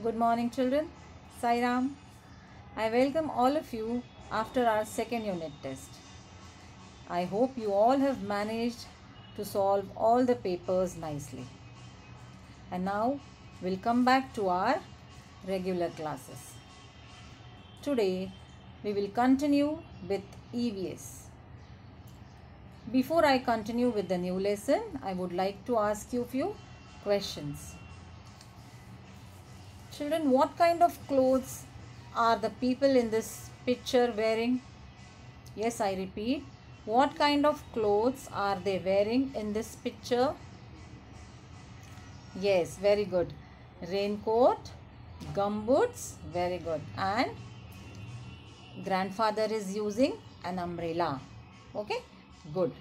Good morning, children. Sai Ram. I welcome all of you after our second unit test. I hope you all have managed to solve all the papers nicely. And now we'll come back to our regular classes. Today we will continue with EVS. Before I continue with the new lesson, I would like to ask you a few questions. Children, what kind of clothes are the people in this picture wearing? Yes, I repeat. What kind of clothes are they wearing in this picture? Yes, very good. Raincoat, gumboots, very good. And grandfather is using an umbrella. Okay, good.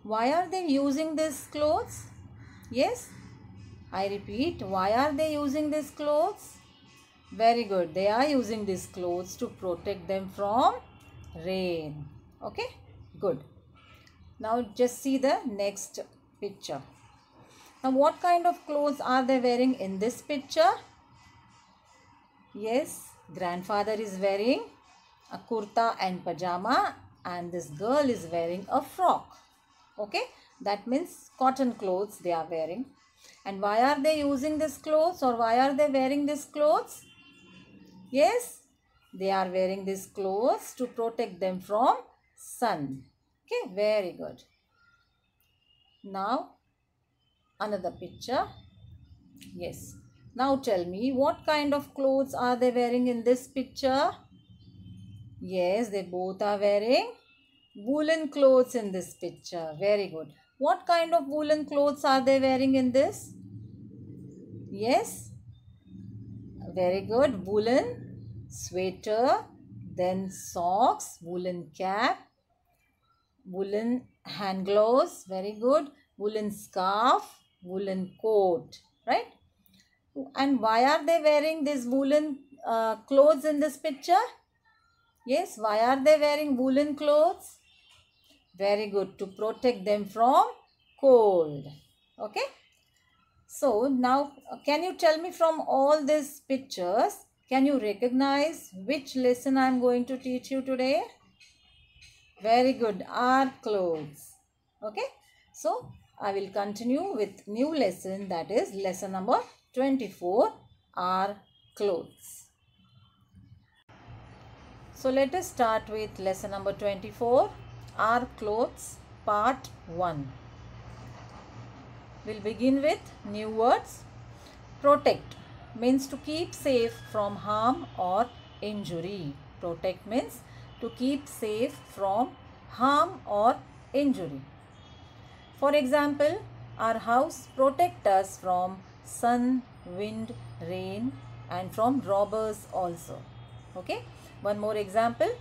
Why are they using these clothes? Yes, I repeat. Why are they using these clothes? Very good. They are using these clothes to protect them from rain. Okay, good. Now just see the next picture. Now what kind of clothes are they wearing in this picture? Yes, grandfather is wearing a kurta and pajama and this girl is wearing a frock. Okay, that means cotton clothes they are wearing. And why are they using this clothes or why are they wearing these clothes? Yes, they are wearing these clothes to protect them from sun. Okay, very good. Now another picture. Yes. Now tell me, what kind of clothes are they wearing in this picture? Yes, they both are wearing woolen clothes in this picture. Very good. What kind of woolen clothes are they wearing in this? Yes, very good. Woolen sweater, then socks, woolen cap, woolen hand gloves, very good. Woolen scarf, woolen coat, right? And why are they wearing these woolen clothes in this picture? Yes, why are they wearing woolen clothes? Very good, to protect them from cold. Okay. So now can you tell me from all these pictures, can you recognize which lesson I am going to teach you today? Very good, our clothes. Okay. So I will continue with new lesson, that is lesson number 24, our clothes. So let us start with lesson number 24, our clothes, part 1. We'll begin with new words. Protect means to keep safe from harm or injury. Protect means to keep safe from harm or injury. For example, our house protects us from sun, wind, rain and from robbers also. Okay. One more example.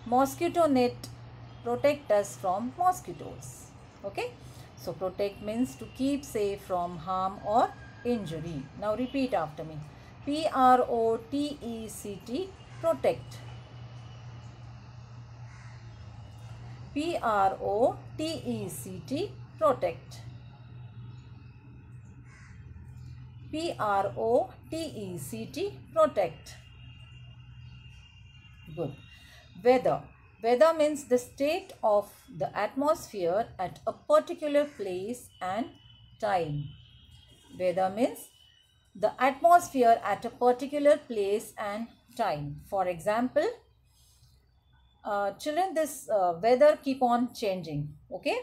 Mosquito net protect us from mosquitoes. Okay. So protect means to keep safe from harm or injury. Now repeat after me. Protect. Protect. Protect. Protect. Protect. Good. Weather. Weather means the state of the atmosphere at a particular place and time. Weather means the atmosphere at a particular place and time. For example, children, this weather keep on changing. Okay,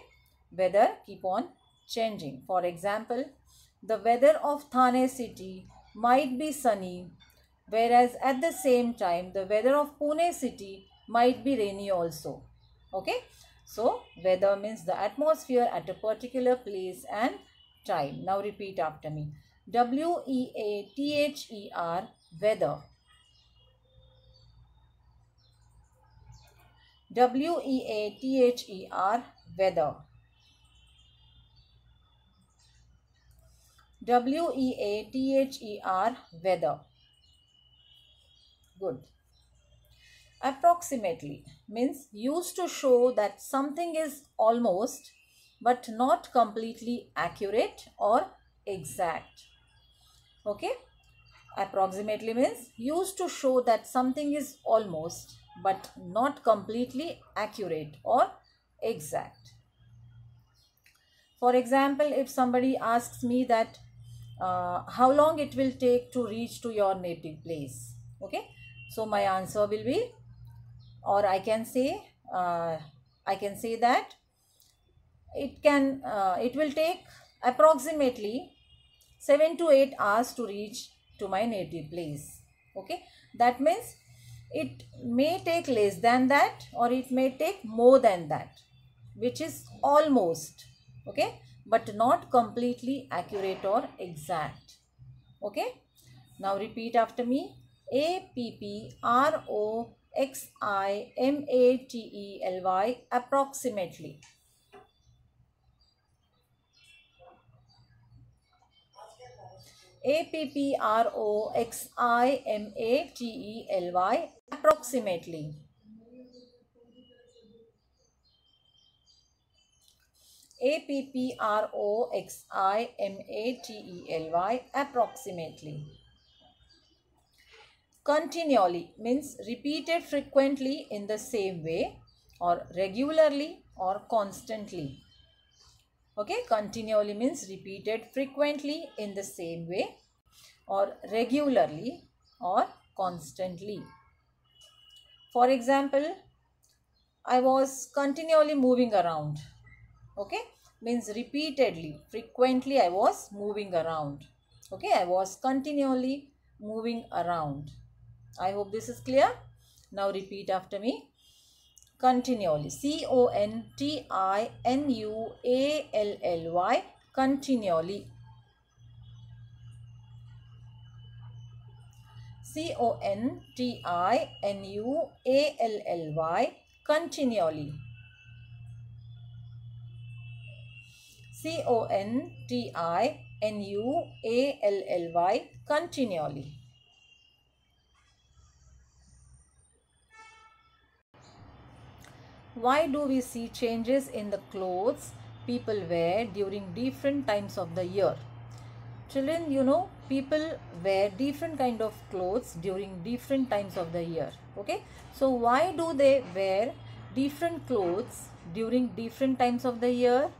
weather keep on changing. For example, the weather of Thane city might be sunny, whereas at the same time the weather of Pune city might be rainy also. Okay, so weather means the atmosphere at a particular place and time. Now repeat after me. WEATHER, weather. WEATHER, weather. WEATHER, weather. Good. Approximately means used to show that something is almost but not completely accurate or exact. Okay. Approximately means used to show that something is almost but not completely accurate or exact. For example, if somebody asks me that how long it will take to reach to your native place, okay, so my answer will be, or I can say that it will take approximately 7 to 8 hours to reach to my native place. Okay, that means it may take less than that or it may take more than that, which is almost, okay, but not completely accurate or exact. Okay, now repeat after me. APPROXIMATELY, approximately. APPROXIMATELY, approximately. APPROXIMATELY, approximately. Continually means repeated frequently in the same way, or regularly or constantly. Okay, continually means repeated frequently in the same way, or regularly or constantly. For example, I was continually moving around. Okay, means repeatedly, frequently I was moving around. Okay, I was continually moving around. I hope this is clear. Now repeat after me. Continually. CONTINUALLY. Continually. CONTINUALLY. Continually. CONTINUALLY. Continually. Why do we see changes in the clothes people wear during different times of the year? Children, you know, people wear different kind of clothes during different times of the year. Okay, so why do they wear different clothes during different times of the year?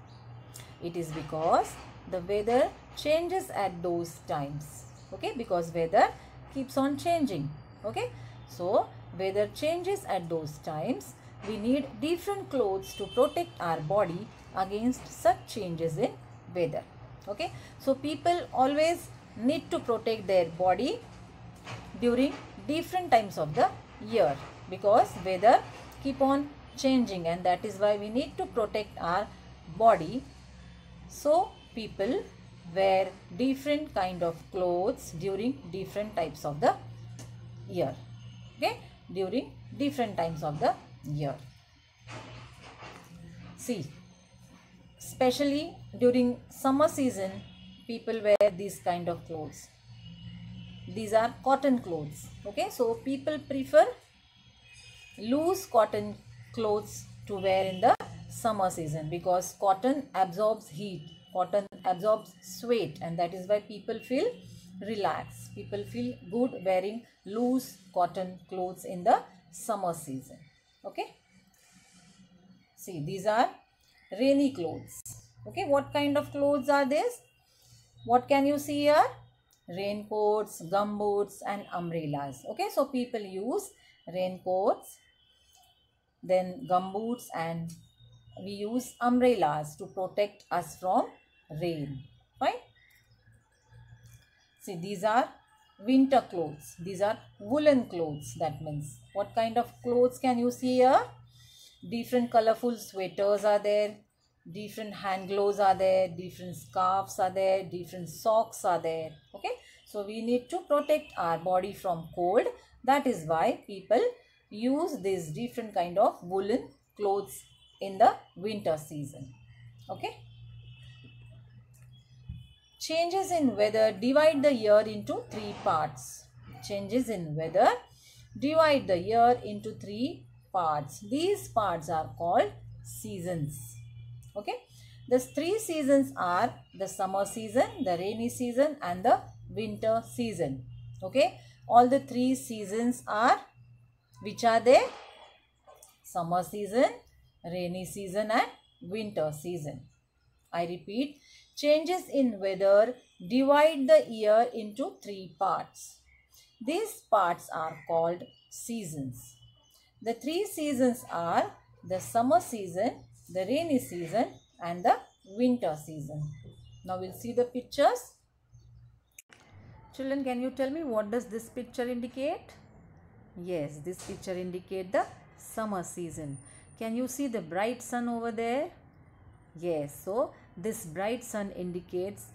It is because the weather changes at those times. Okay, because weather keeps on changing. Okay, so weather changes at those times. We need different clothes to protect our body against such changes in weather. Okay, so people always need to protect their body during different times of the year, because weather keep on changing, and that is why we need to protect our body. So people wear different kind of clothes during different types of the year. Okay, during different times of the year. See, especially during summer season, people wear these kind of clothes. These are cotton clothes. Okay, so people prefer loose cotton clothes to wear in the summer season, because cotton absorbs heat, cotton absorbs sweat, and that is why people feel relaxed. People feel good wearing loose cotton clothes in the summer season. Okay, see, these are rainy clothes. Okay, what kind of clothes are these? What can you see here? Raincoats, gumboots, and umbrellas. Okay, so people use raincoats, then gumboots, and we use umbrellas to protect us from rain. Fine. See, these are winter clothes. These are woolen clothes. That means, what kind of clothes can you see here? Different colorful sweaters are there, different hand gloves are there, different scarves are there, different socks are there. Okay, so we need to protect our body from cold. That is why people use these different kind of woolen clothes in the winter season. Okay, changes in weather divide the year into three parts. Changes in weather divide the year into three parts. These parts are called seasons. Okay, the three seasons are the summer season, the rainy season, and the winter season. Okay, all the three seasons are, which are they? Summer season, rainy season and winter season. I repeat, changes in weather divide the year into three parts. These parts are called seasons. The three seasons are the summer season, the rainy season and the winter season. Now we'll see the pictures. Children, can you tell me what does this picture indicate? Yes, this picture indicates the summer season. Can you see the bright sun over there? Yes, so this bright sun indicates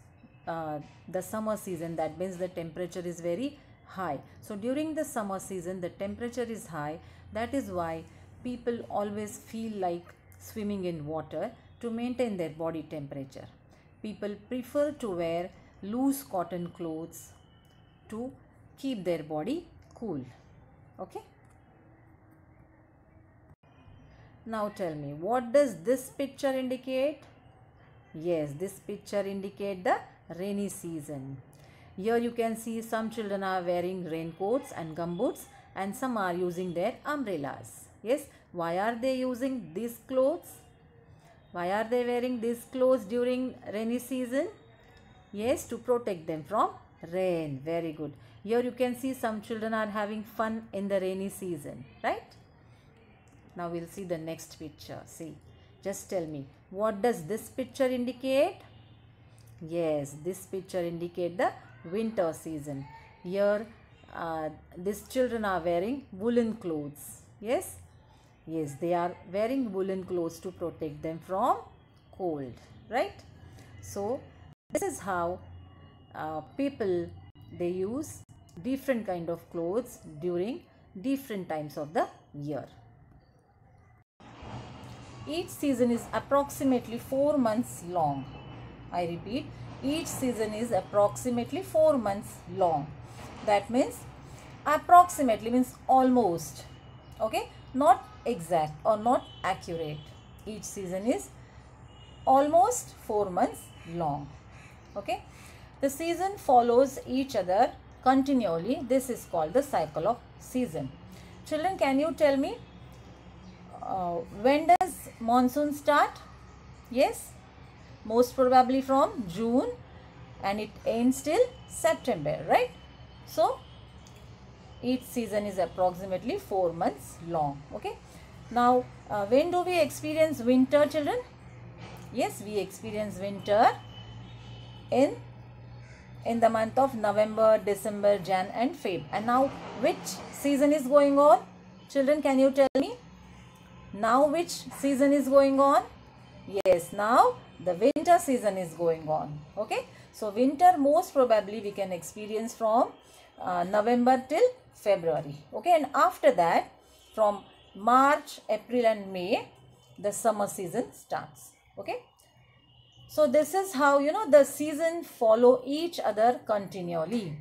the summer season. That means the temperature is very high. So during the summer season, the temperature is high. That is why people always feel like swimming in water to maintain their body temperature. People prefer to wear loose cotton clothes to keep their body cool. Okay. Now tell me, what does this picture indicate? Yes, this picture indicates the rainy season. Here you can see some children are wearing raincoats and gumboots and some are using their umbrellas. Yes, why are they using these clothes? Why are they wearing these clothes during rainy season? Yes, to protect them from rain. Very good. Here you can see some children are having fun in the rainy season, right? Now we'll see the next picture. See, just tell me, what does this picture indicate? Yes, this picture indicates the winter season. Here, these children are wearing woolen clothes. Yes, yes, they are wearing woolen clothes to protect them from cold, right? So, this is how people, they use different kind of clothes during different times of the year. Each season is approximately 4 months long. I repeat, each season is approximately 4 months long. That means approximately means almost. Okay, not exact or not accurate. Each season is almost 4 months long. Okay, the season follows each other continually. This is called the cycle of season. Children, can you tell me when does monsoon start? Yes, most probably from June and it ends till September, right? So each season is approximately 4 months long. Okay, now when do we experience winter, children? Yes, we experience winter in the month of November, December, Jan and Feb. And now which season is going on? Children, can you tell me? Now which season is going on? Yes, now the winter season is going on. Okay, so winter most probably we can experience from November till February. Okay, and after that from March, April and May the summer season starts. Okay, so this is how, you know, the season follow each other continually.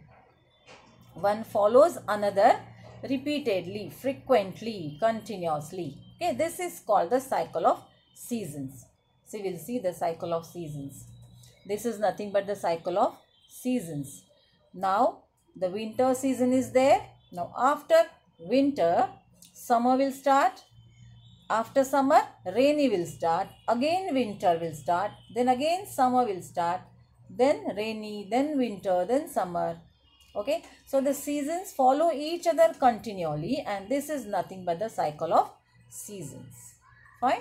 One follows another repeatedly, frequently, continuously. Okay, this is called the cycle of seasons. So we will see the cycle of seasons. This is nothing but the cycle of seasons. Now the winter season is there. Now after winter, summer will start. After summer, rainy will start. Again winter will start. Then again summer will start. Then rainy, then winter, then summer. Okay, so the seasons follow each other continually and this is nothing but the cycle of seasons. Fine.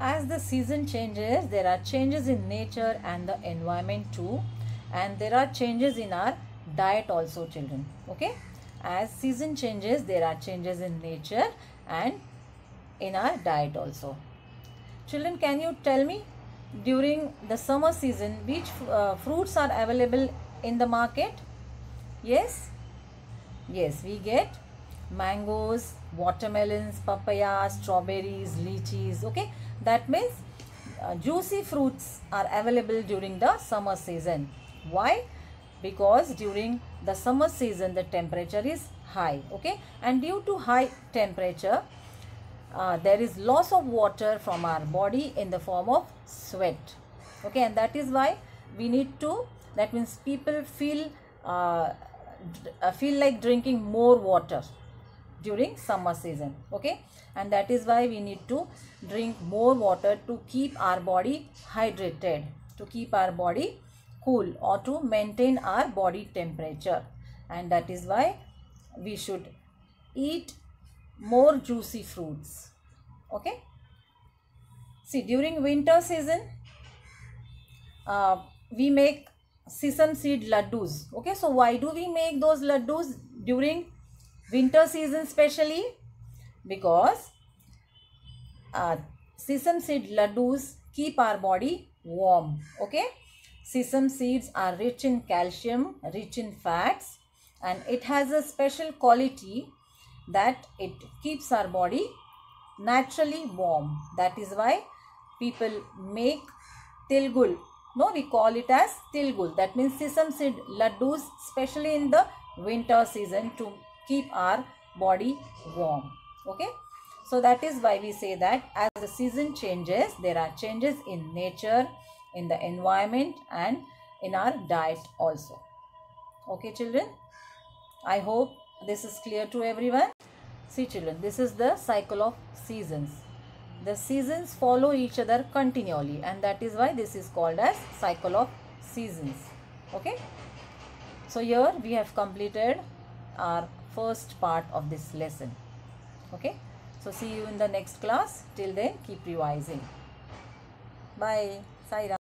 As the season changes, there are changes in nature and the environment too, and there are changes in our diet also, children. Okay, as season changes, there are changes in nature and in our diet also. Children, can you tell me during the summer season which fruits are available in the market? Yes, yes, we get mangoes, watermelons, papaya, strawberries, lychees. Okay, that means juicy fruits are available during the summer season. Why? Because during the summer season the temperature is high. Okay, and due to high temperature there is loss of water from our body in the form of sweat. Okay, and that is why we need to, that means people feel like drinking more water during summer season. Okay, and that is why we need to drink more water to keep our body hydrated, to keep our body cool, or to maintain our body temperature. And that is why we should eat more juicy fruits. Okay, see, during winter season we make sesame seed laddus. Okay, so why do we make those laddus during winter season specially? Because sesame seed laddus keep our body warm. Okay, sesame seeds are rich in calcium, rich in fats, and it has a special quality that it keeps our body naturally warm. That is why people make tilgul. No, we call it as tilgul. That means sesame seed laddus, especially in the winter season, to keep our body warm. Okay, so that is why we say that as the season changes, there are changes in nature, in the environment, and in our diet also. Okay, children, I hope this is clear to everyone. See, children, this is the cycle of seasons. The seasons follow each other continually, and that is why this is called as cycle of seasons. Okay, so here we have completed our first part of this lesson. Okay, so see you in the next class. Till then, keep revising. Bye. Sai Ram.